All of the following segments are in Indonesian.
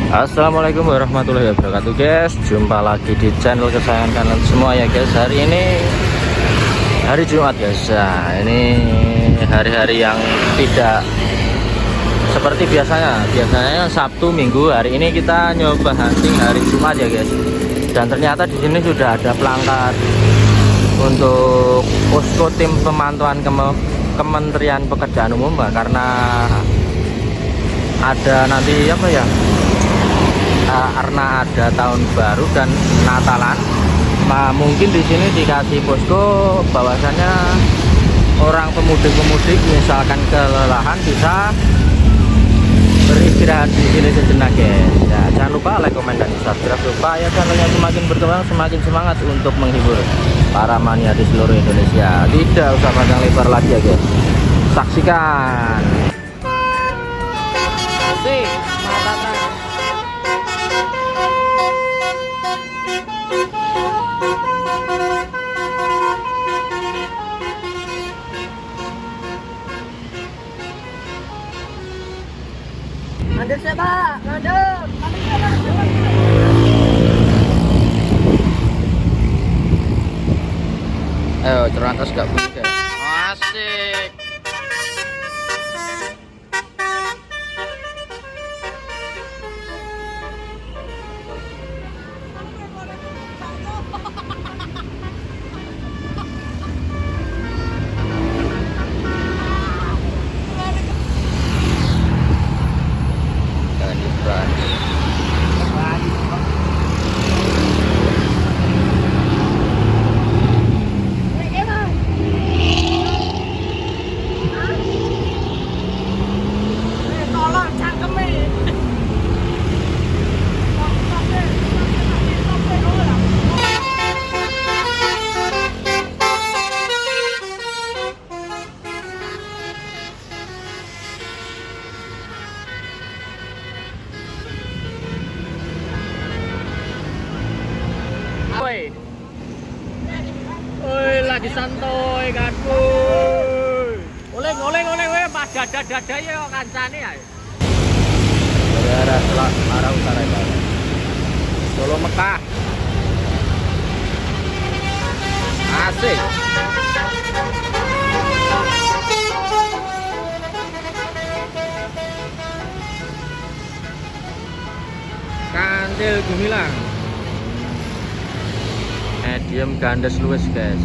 Assalamualaikum warahmatullahi wabarakatuh guys. Jumpa lagi di channel kesayangan kalian semua ya guys. Hari ini hari Jumat guys. Nah, ini hari-hari yang tidak seperti biasanya. Biasanya Sabtu Minggu, hari ini kita nyoba hunting hari Jumat ya guys. Dan ternyata di sini sudah ada pelangkat untuk posko tim pemantauan Kementerian Pekerjaan Umum, karena ada nanti apa ya, karena ada tahun baru dan Natalan, mungkin di sini dikasih posko bahwasannya orang pemudik-pemudik misalkan kelelahan bisa beristirahat di sini sejenak guys. Ya, jangan lupa like, komen, dan subscribe supaya channelnya semakin berkembang, semakin semangat untuk menghibur para mania di seluruh Indonesia. Tidak usah panjang lebar lagi ya guys, saksikan. Asik, mantap. Ngadep saya pak, ngadep. Ayo, terantas gak bunyi guys. Asik. Woi, lagi santai kan, woi. Oleng, woi, pas dada ya kancane ya. Dari arah utara ya. Solo Mekah. Asik. Kandil Gumilang. Medium gandes luwes guys.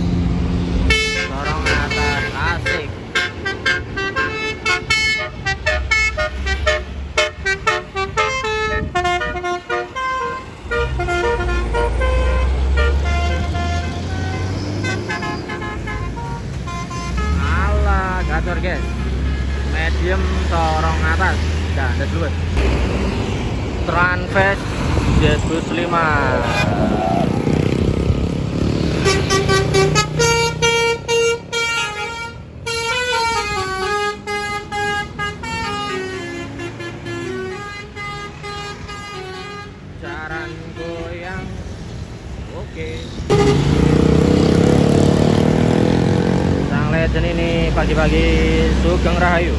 Sorong atas, asik. Alah, gacor guys. Medium sorong atas, gandes luwes. Tranfest Zeus 5. Jaran goyang, oke. Sang legend ini pagi-pagi Sugeng Rahayu.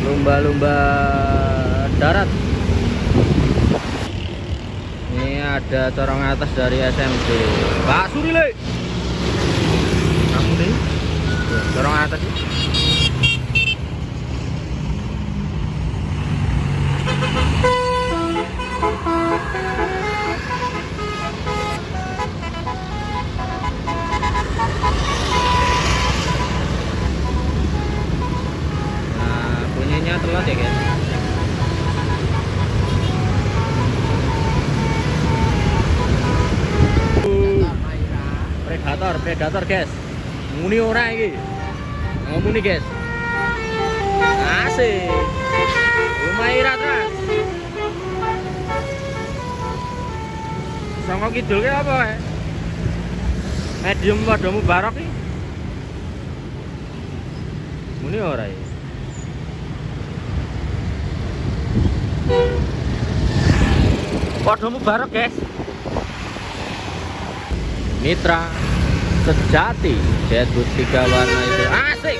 Lumba-lumba darat. Ini ada corong atas dari SMC Pak Surile. Kamu nih corong atas ini. Telat ya guys. Predator guys. Muni ora iki. Ngomuni guys. Asik. Umaira terus. Songo kidul ki apa ya? Medium padha mubarok iki. Muni ora iki. Padha mubarok guys. Mitra sejati Jetboot 3 warna itu asik.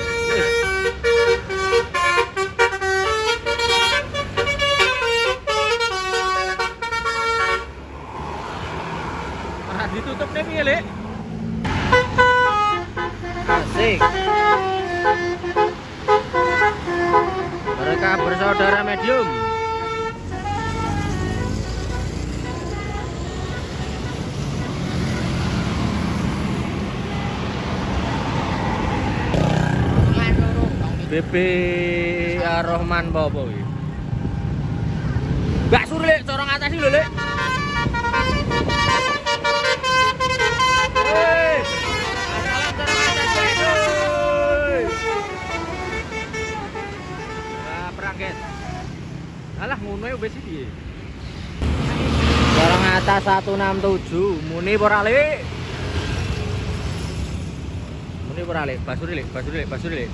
bersaudara medium. BB Ar-Rahman apa iki? Mbak Sur lek corong atas iki lho lek. Hei. Salam corong atas lek. Nah, perang guys. Alah ngono wis iki. Corong atas 167, muni ora lek. Muni ora lek, Basuri lek, Basuri lek, Basuri lek.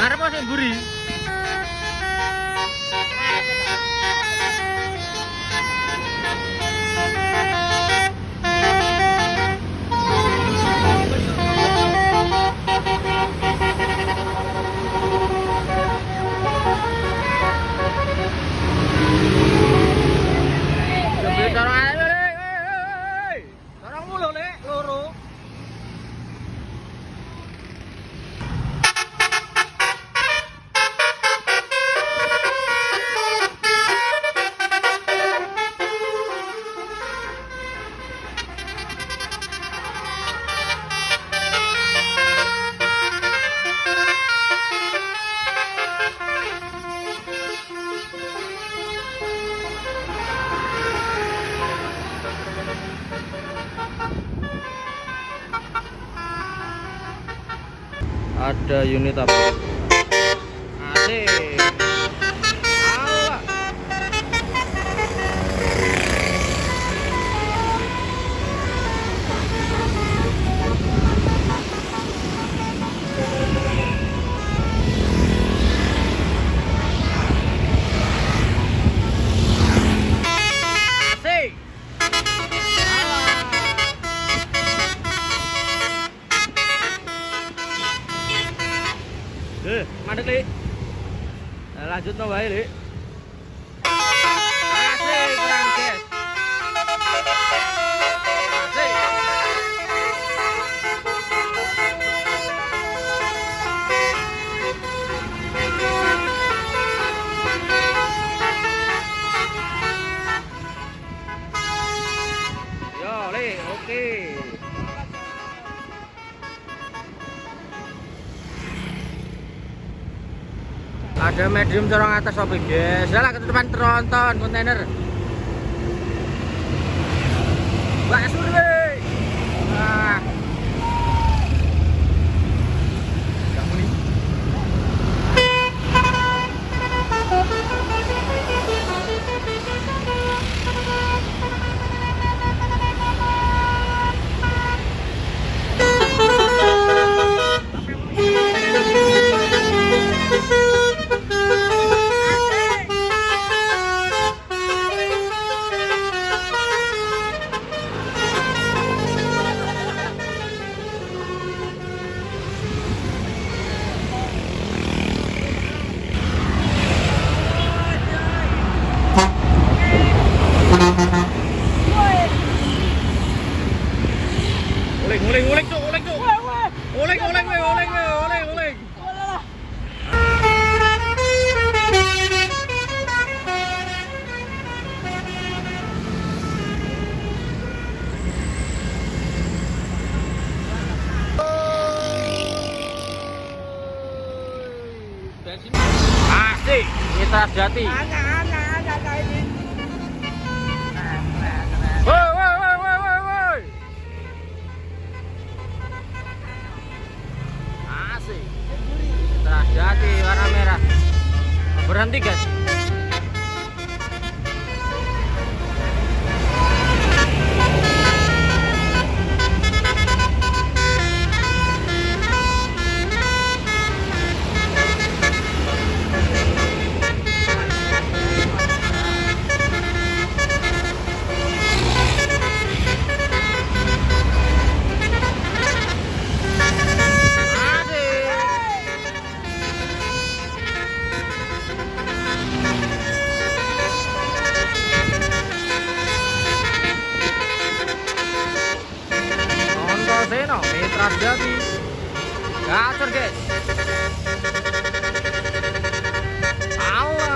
Ngarep apa sing mburi? Ada unit apa? Asik. Allah. Asik. Mandek li. Nah, lanjut no wae li. Asik kurang guys. Asik. Yo li, oke. Ada medium corong atas apa guys? Salah ke depan tronton kontainer. Mbak Surwe. Nah. Gak muni. Oleng cuk, oleng cuk. Oleng. Asik, Mitra Jati. Woi. Asik. Mitra Jati warna merah. Berhenti guys. hati-hati. Gacor guys. Allah.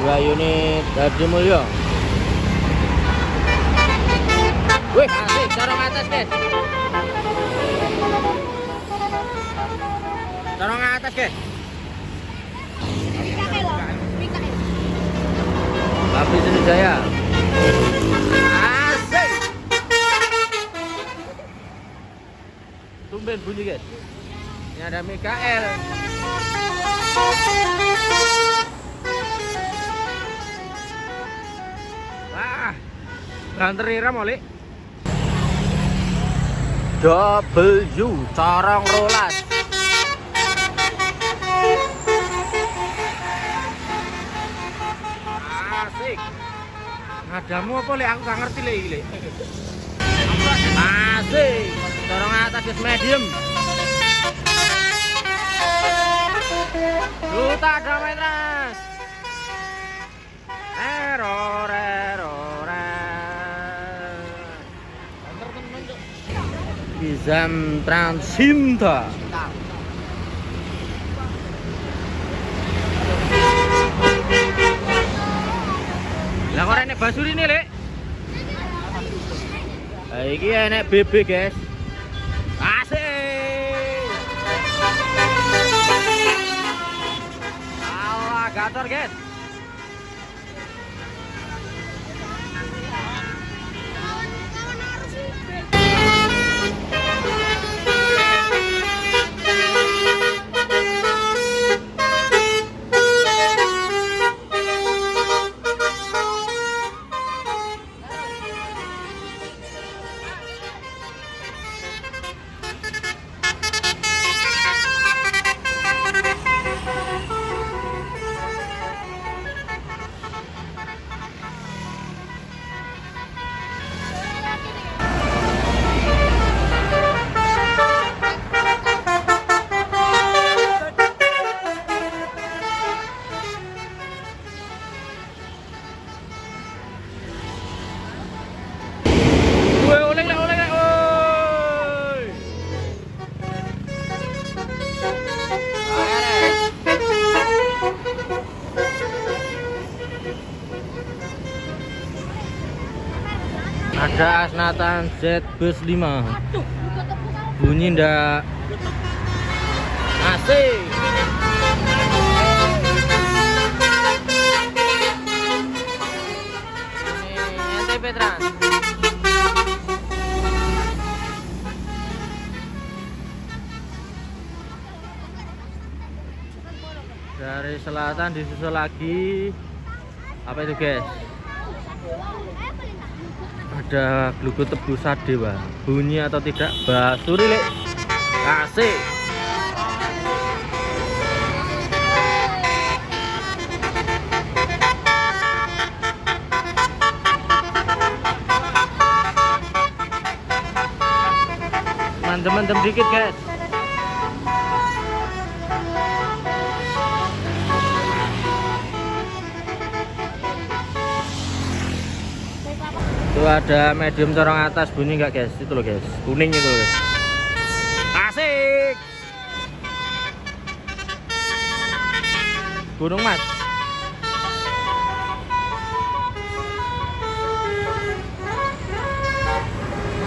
Dua unit Hadi Mulyo. Wih, asik, corong atas guys. Corong atas guys. Tapi Sriwijaya. Asik. Tumben bunyi guys. Ini ada Mikael. Wah, banter iram oli. W corong rolas. Asik. Ngadamu apa le? Aku gak ngerti le iki le. Asik. Corong atas guys, medium. Duta damai Trans. Error. Bizam Transinta. Lah kok enek basuri nih, Lek? Lah iki enek BB, guys. Asik. Allah, gacor, guys. Ada Asnatan Z Bus 5. Bunyi ndak? Asik. Ini NTP Trans. Dari selatan disusul lagi. Apa itu, guys? Ada Glugo Tebu Sadewa. Bunyi atau tidak? Basuri, Lek. Asik. Mendem-mendem dikit, guys. Itu ada medium corong atas, bunyi enggak, guys? Itu loh, guys. Kuning itu loh, guys. Asik. Gunung Mas.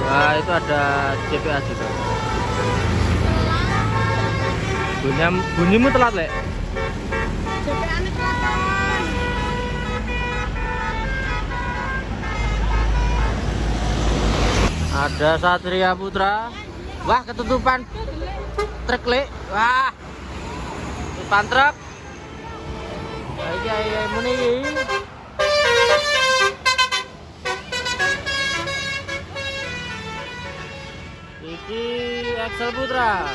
Wah, itu ada CPA juga. Bunyimu telat, Lek. Ada Satria Putra. Wah, ketutupan truk, Lek. Wah, ketutupan truk. Ayo muni. Iki Excel Putra.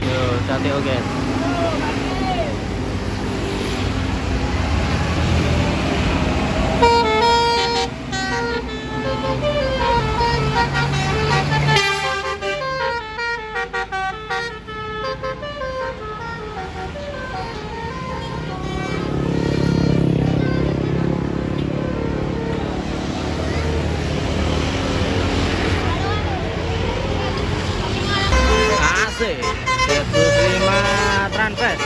Yo, cantik oke. Asik. 105 Transpes.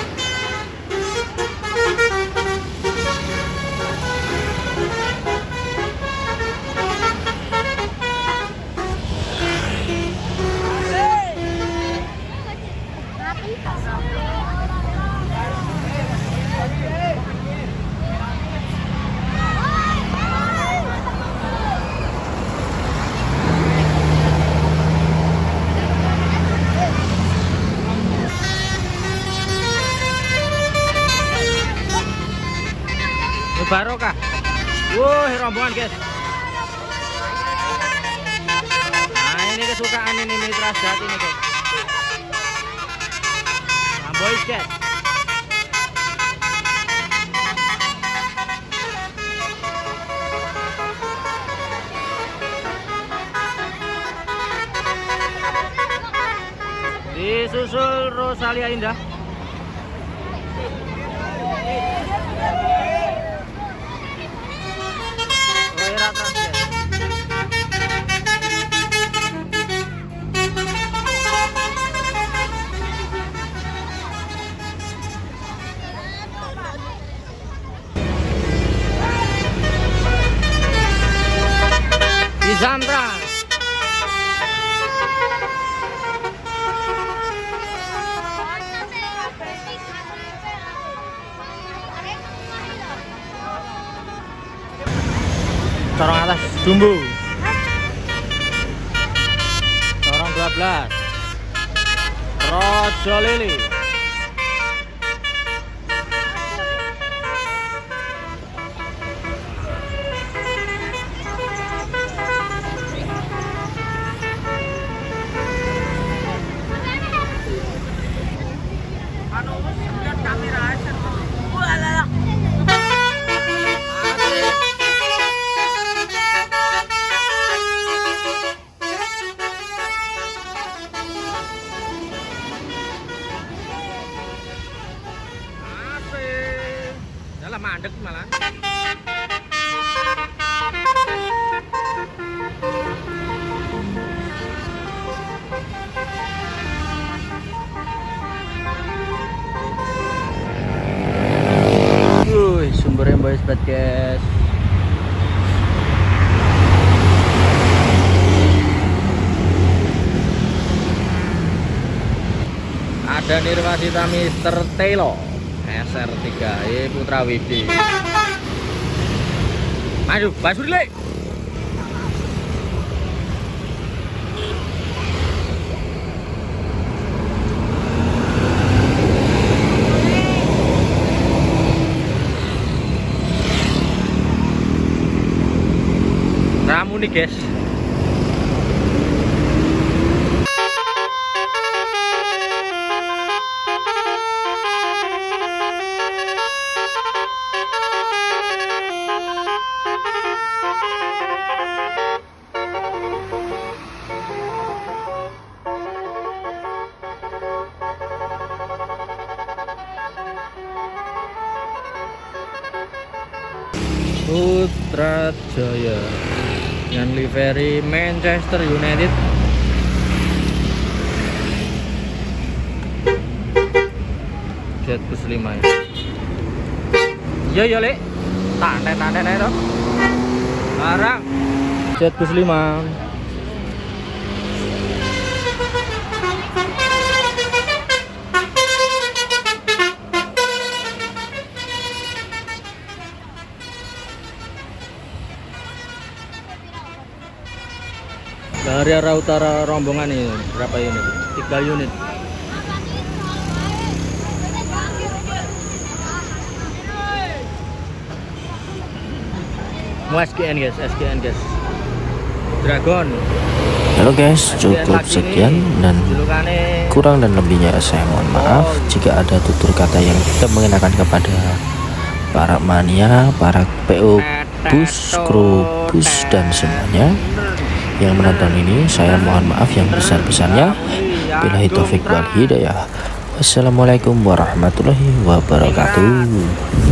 Barokah. Wuh, rombongan guys. Nah, ini kesukaan ini Mitra Sejati ini guys. Nah, boys guys. Disusul Rosalia Indah. Zamra. Corong atas Dumbu. Corong 12. Rojo Lili. Mandek malah. Sumbernya boys podcast. Ada Nirwasita Mr. Taylor SR3 Putra Widi. Aduh, Basuri le. Ramu nih guys. Putrajaya yang livery Manchester United. Jet bus 5 ya. Ya le. Tante aja dong. Larang. Jet bus 5. Dari arah utara rombongan ini berapa unit? 3 unit. Mau SGN guys. Dragon. Halo guys, cukup sekian dan kurang dan lebihnya saya mohon maaf jika ada tutur kata yang tidak mengenakan kepada para mania, para PO bus, kru bus dan semuanya yang menonton ini. Saya mohon maaf yang besar-besarnya. Billahi taufik wal hidayah. Wassalamualaikum warahmatullahi wabarakatuh.